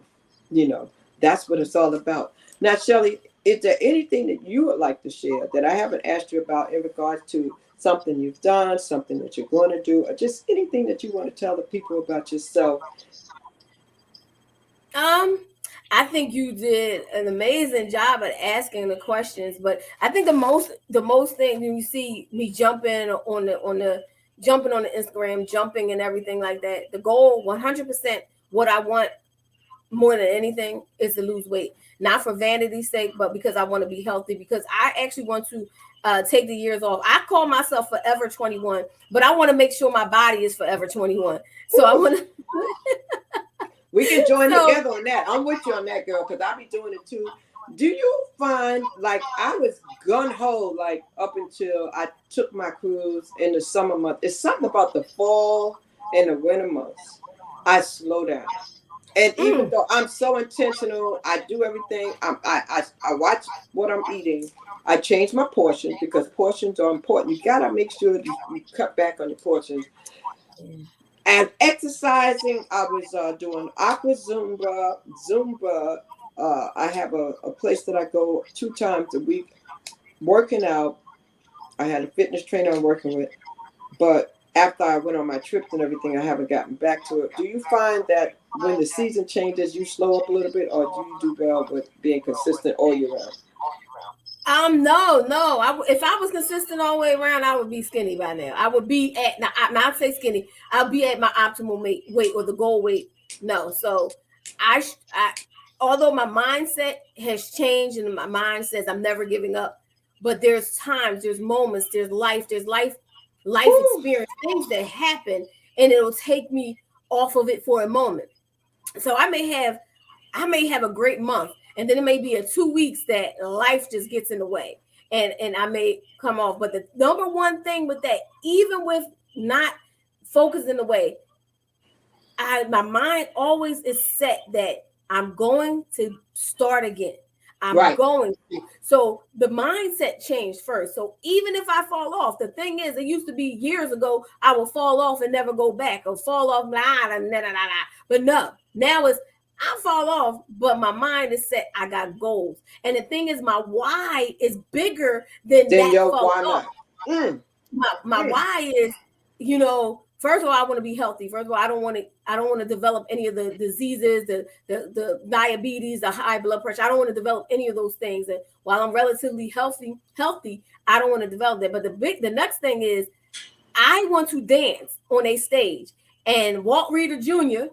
You know, that's what it's all about. Now, Shelly, is there anything that you would like to share that I haven't asked you about in regards to something you've done, something that you're going to do, or just anything that you want to tell the people about yourself? I think you did an amazing job at asking the questions, but I think the most thing when you see me jumping on the Instagram, jumping and everything like that, the goal 100%, what I want more than anything is to lose weight, not for vanity's sake, but because I want to be healthy, because I actually want to take the years off. I call myself Forever 21, but I want to make sure my body is Forever 21. So I want to. We can join together on that. I'm with you on that, girl, because I be doing it too. Do you find, like, I was gun-ho, like, up until I took my cruise in the summer month. It's something about the fall and the winter months. I slow down. And even though I'm so intentional, I do everything. I watch what I'm eating. I change my portions because portions are important. You got to make sure you cut back on your portions. And exercising, I was doing aqua Zumba. I have a place that I go 2 times a week working out. I had a fitness trainer I'm working with, but after I went on my trips and everything, I haven't gotten back to it. Do you find that when the season changes, you slow up a little bit, or do you do well with being consistent all year round? No. If I was consistent all the way around, I would be skinny by now. I would be at now. I'd say skinny. I'll be at my optimal weight or the goal weight. No, so I although my mindset has changed and my mind says I'm never giving up, but there's times, there's moments, there's life experience, things that happen, and it'll take me off of it for a moment. So I may have a great month, and then it may be a 2 weeks that life just gets in the way, and I may come off. But the number one thing with that, even with not focusing away, my mind always is set that I'm going to start again. I'm going to. So the mindset changed first. So even if I fall off, the thing is, it used to be years ago, I will fall off and never go back, or fall off, but no, now it's I fall off, but my mind is set. I got goals. And the thing is, my why is bigger than that your fall why off. not? My why is, first of all, I want to be healthy. First of all, I don't want to develop any of the diseases, the diabetes, the high blood pressure. I don't want to develop any of those things. And while I'm relatively healthy, I don't want to develop that. But the next thing is, I want to dance on a stage. And Walt Reader Jr.,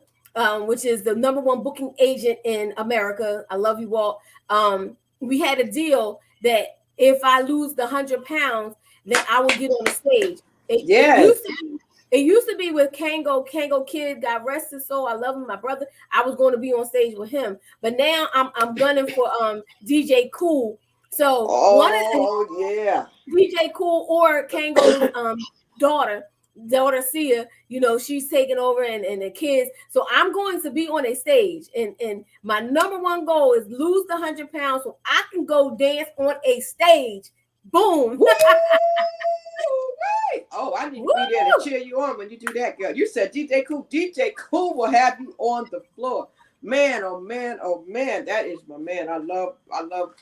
which is the #1 booking agent in America, I love you, Walt. We had a deal that if I lose the 100 pounds, then I will get on the stage. It used to be with Kango Kid, God rest his soul. I love him, my brother. I was going to be on stage with him, but now I'm gunning for DJ Cool. So DJ Cool or Kango's daughter Sia. She's taking over and the kids. So I'm going to be on a stage, and my #1 goal is lose the 100 pounds so I can go dance on a stage. Boom. Oh, I need to be there to cheer you on when you do that, girl. You said DJ Cool. DJ Cool will have you on the floor. Man, oh man, oh man, that is my man. I love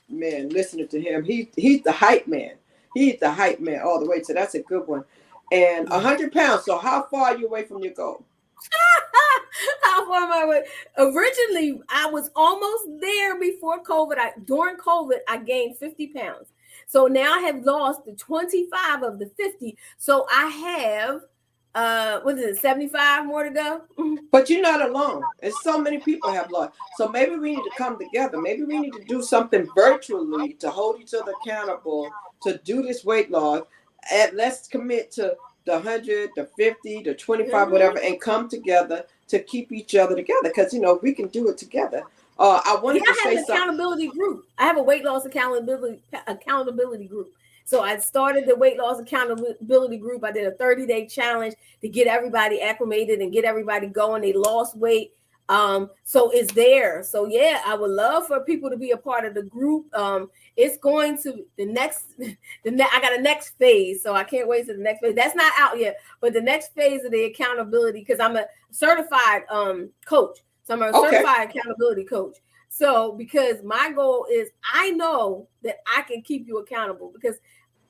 man listening to him. He's the hype man. He's the hype man all the way. So that's a good one. And 100 pounds. So how far are you away from your goal? How far am I away? Originally, I was almost there before COVID. During COVID, I gained 50 pounds. So now I have lost the 25 of the 50. So I have, 75 more to go? But you're not alone. And so many people have lost. So maybe we need to come together. Maybe we need to do something virtually to hold each other accountable to do this weight loss. And let's commit to the 100, the 50, the 25, whatever, and come together to keep each other together. Because, we can do it together. I wanted to say something. Accountability group. I have a weight loss accountability group. So I started the weight loss accountability group. I did a 30-day challenge to get everybody acclimated and get everybody going. They lost weight. So it's there. So yeah, I would love for people to be a part of the group. It's going to I got a next phase. So I can't wait to the next phase. That's not out yet, but the next phase of the accountability, because I'm a certified coach. So I'm a certified accountability coach. So because my goal is, I know that I can keep you accountable, because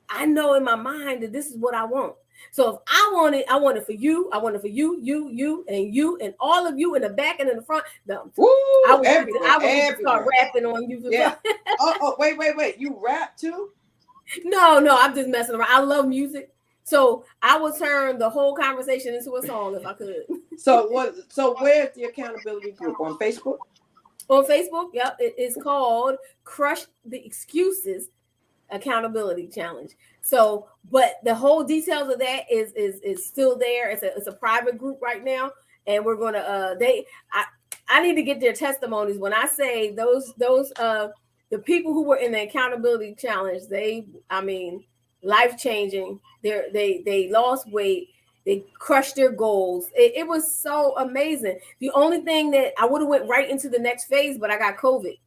I know in my mind that this is what I want. So if I want it for you. I want it for you, and all of you in the back and in the front. No, I would start rapping on you. Yeah. Wait. You rap too? No, I'm just messing around. I love music. So I would turn the whole conversation into a song if I could. So where's the accountability group? On Facebook? On Facebook, yep. It is called Crush the Excuses Accountability Challenge. So, but the whole details of that is still there. It's a private group right now, and we're gonna I need to get their testimonies. When I say those the people who were in the accountability challenge, life changing. They lost weight. They crushed their goals. It was so amazing. The only thing that I would have went right into the next phase, but I got COVID.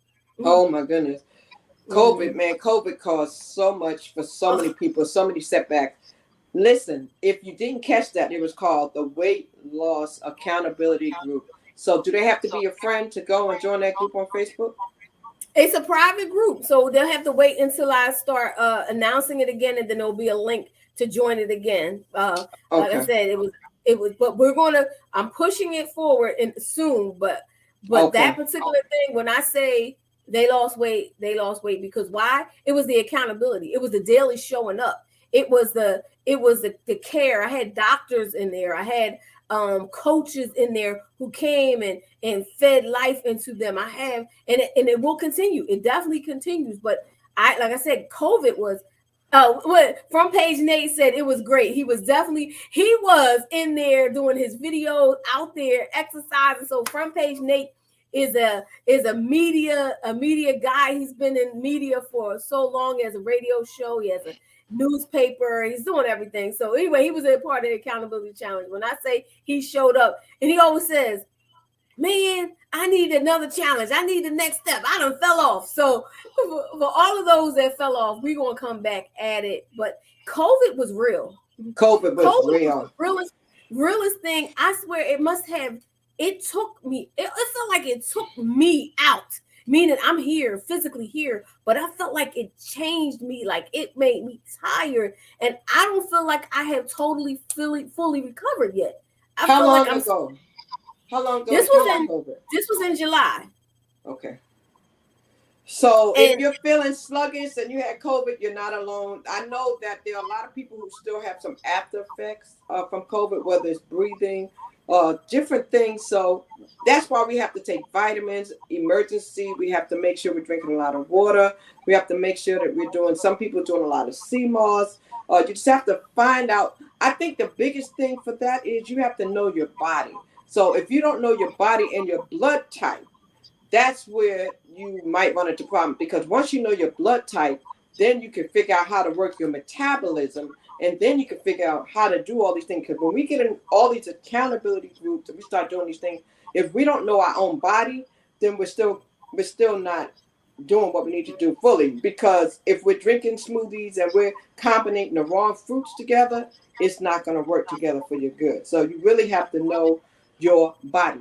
Oh my goodness. COVID, man, COVID caused so much for so many people, so many setbacks. Listen, if you didn't catch that, it was called the Weight Loss Accountability Group. So, do they have to be a friend to go and join that group on Facebook? It's a private group, so they'll have to wait until I start announcing it again, and then there'll be a link to join it again. Like I said, it was, but I'm pushing it forward and soon. But that particular thing, when I say they lost weight because why? It was the accountability. It was the daily showing up. It was the care. I had doctors in there. I had coaches in there who came and fed life into them. I have, and it will continue. It definitely continues. But like I said, COVID was. What Front Page Nate said, it was great. He was in there doing his videos out there exercising. So Front Page Nate is a media guy. He's been in media for so long. He has a radio show. He has a newspaper. He's doing everything. So anyway, he was a part of the accountability challenge. When I say he showed up, and he always says, man, I need another challenge. I need the next step. I done fell off. So for all of those that fell off, we're going to come back at it. But COVID was real. COVID was real. Realest thing. I swear it took me. It felt like it took me out. Meaning I'm here, physically here, but I felt like it changed me. Like it made me tired. And I don't feel like I have fully recovered yet. How long ago? This was in July. Okay. So if you're feeling sluggish and you had COVID, you're not alone. I know that there are a lot of people who still have some after effects from COVID, whether it's breathing, different things. So that's why we have to take vitamins, emergency. We have to make sure we're drinking a lot of water. We have to make sure that some people are doing a lot of sea moss. You just have to find out. I think the biggest thing for that is you have to know your body. So if you don't know your body and your blood type, that's where you might run into problems. Because once you know your blood type, then you can figure out how to work your metabolism. And then you can figure out how to do all these things. Because when we get in all these accountability groups and we start doing these things, if we don't know our own body, then we're still not doing what we need to do fully. Because if we're drinking smoothies and we're combining the wrong fruits together, it's not going to work together for your good. So you really have to know your body.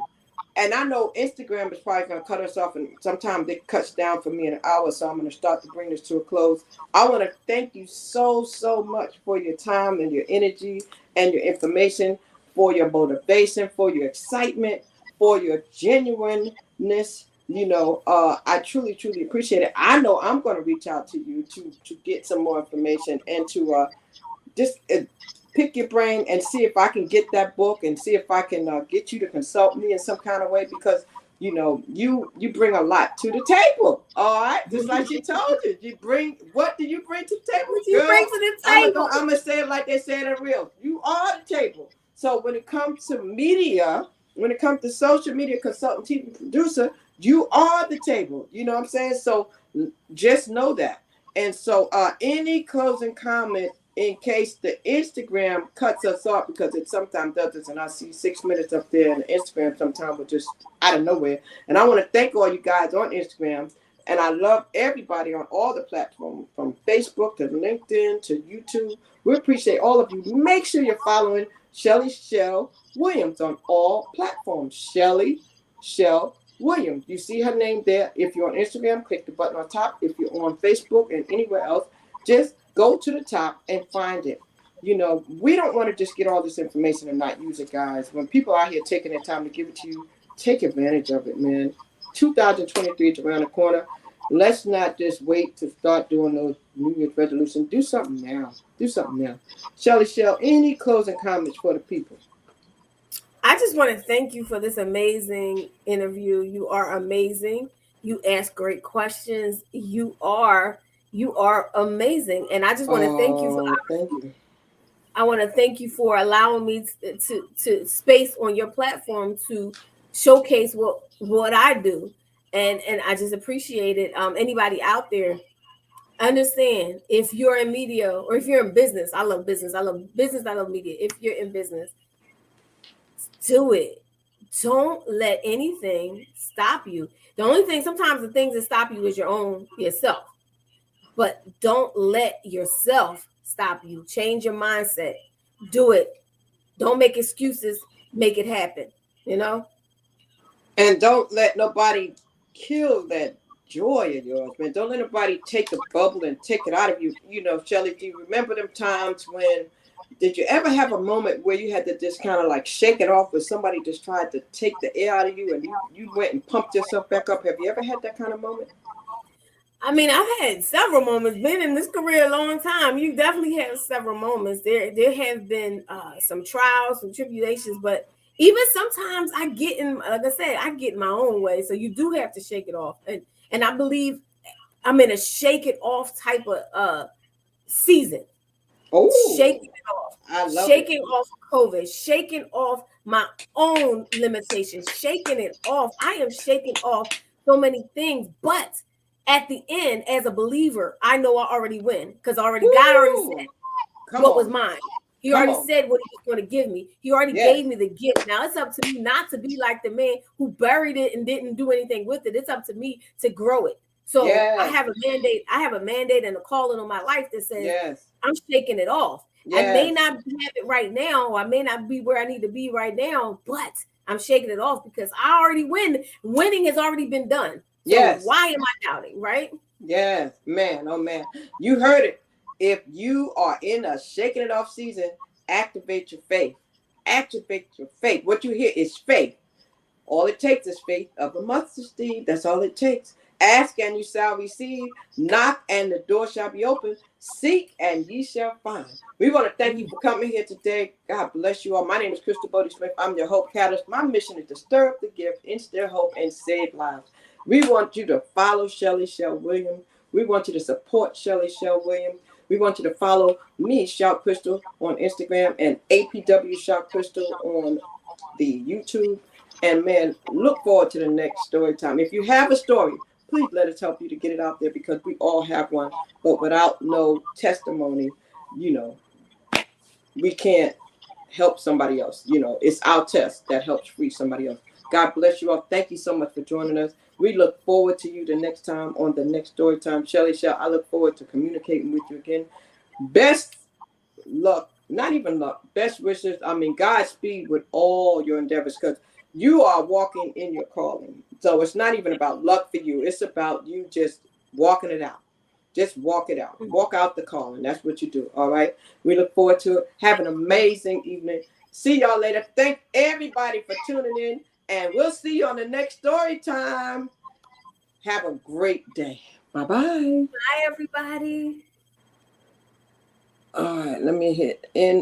And I know Instagram is probably going to cut us off, and sometimes it cuts down for me in an hour, so I'm going to start to bring this to a close. I want to thank you so much for your time and your energy and your information, for your motivation, for your excitement, for your genuineness. I truly appreciate it. I know I'm going to reach out to you to get some more information and to just pick your brain and see if I can get that book and see if I can get you to consult me in some kind of way, because you bring a lot to the table. All right, just like she told you. What do you bring to the table? What do you bring to the table? I'm gonna say it like they say it in real. You are the table. So when it comes to media, when it comes to social media consultant, TV producer, you are the table. You know what I'm saying? So just know that. And so any closing comment in case the Instagram cuts us off, because it sometimes does this, and I see 6 minutes up there, and Instagram sometimes will just out of nowhere. And I want to thank all you guys on Instagram, and I love everybody on all the platforms, from Facebook to LinkedIn to YouTube. We appreciate all of you. Make sure you're following Shelly Shell Williams on all platforms. Shelly Shell Williams. You see her name there. If you're on Instagram, click the button on top. If you're on Facebook and anywhere else, just go to the top and find it. We don't want to just get all this information and not use it, guys. When people out here taking their time to give it to you, take advantage of it, man. 2023 is around the corner. Let's not just wait to start doing those New Year's resolutions. Do something now. Shelly Shell, any closing comments for the people? I just want to thank you for this amazing interview. You are amazing. You ask great questions. You are amazing, and I just want to thank you. Thank you. I want to thank you for allowing me to space on your platform to showcase what I do, and I just appreciate it. Anybody out there, understand, if you're in media or if you're in business, I love business. I love media. If you're in business, do it. Don't let anything stop you. The only thing, sometimes the things that stop you is yourself. But don't let yourself stop you. Change your mindset. Do it. Don't make excuses. Make it happen. You know? And don't let nobody kill that joy of yours, man. Don't let nobody take the bubble and take it out of you. You know, Shelly, do you remember them times when, did you ever have a moment where you had to just kind of like shake it off, where somebody just tried to take the air out of you and you went and pumped yourself back up? Have you ever had that kind of moment? I mean, I've had several moments. Been in this career a long time. You definitely have several moments. There have been some trials, some tribulations, but even sometimes I get in, like I said, I get in my own way. So you do have to shake it off, and I believe I'm in a shake it off type of season. Oh, Shaking it off, I love shaking it. off COVID, shaking off my own limitations, shaking it off. I am shaking off so many things, but at the end, as a believer, I know I already win because already God already said Come what was on. mine. He Come already on. said what he was going to give me. He already Yes. gave me the gift. Now it's up to me not to be like the man who buried it and didn't do anything with it. It's up to me to grow it. So Yes. I have a mandate. I have a mandate and a calling on my life that says Yes. I'm shaking it off. Yes. I may not have it right now, or I may not be where I need to be right now, but I'm shaking it off because I already win. Winning has already been done. So yes. Why am I doubting, right? Yes, man. Oh, man. You heard it. If you are in a shaking it off season, activate your faith. Activate your faith. What you hear is faith. All it takes is faith of a mustard seed. That's all it takes. Ask and you shall receive. Knock and the door shall be open. Seek and ye shall find. We want to thank you for coming here today. God bless you all. My name is Crystal Bodie Smith. I'm your hope catalyst. My mission is to stir up the gift, instill hope, and save lives. We want you to follow Shelly Shell Williams. We want you to support Shelly Shell Williams. We want you to follow me, Shout Crystal, on Instagram, and APW Shout Crystal on the YouTube. And man, look forward to the next story time. If you have a story, please let us help you to get it out there because we all have one. But without no testimony, you know, we can't help somebody else. You know, it's our test that helps free somebody else. God bless you all. Thank you so much for joining us. We look forward to you the next time on the next story time. Shelly Shell, I look forward to communicating with you again. Best luck, not even luck, best wishes. I mean, Godspeed with all your endeavors because you are walking in your calling. So it's not even about luck for you. It's about you just walking it out. Just walk it out. Walk out the calling. That's what you do. All right. We look forward to it. Have an amazing evening. See y'all later. Thank everybody for tuning in. And we'll see you on the next story time. Have a great day. Bye-bye. Bye, everybody. All right. Let me hit end.